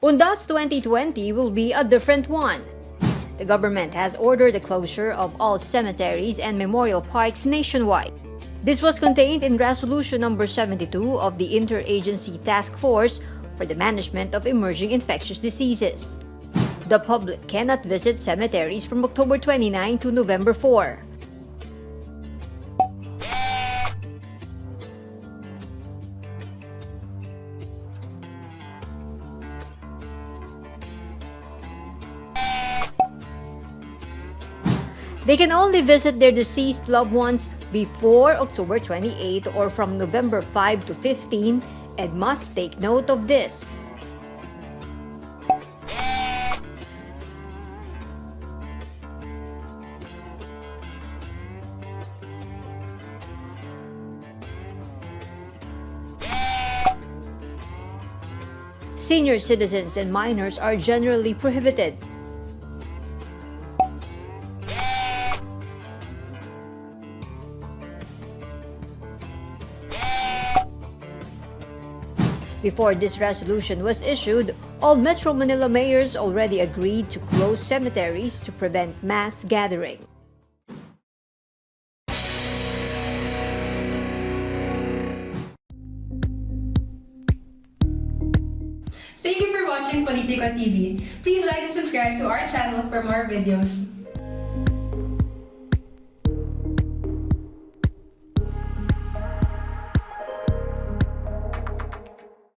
Undas 2020 will be a different one. The government has ordered the closure of all cemeteries and memorial parks nationwide. This was contained in Resolution Number 72 of the Interagency Task Force for the Management of Emerging Infectious Diseases. The public cannot visit cemeteries from October 29 to November 4. They can only visit their deceased loved ones before October 28 or from November 5 to 15 and must take note of this. Senior citizens and minors are generally prohibited. Before this resolution was issued, all Metro Manila mayors already agreed to close cemeteries to prevent mass gathering. Thank you for watching Politico TV. Please like and subscribe to our channel for more videos.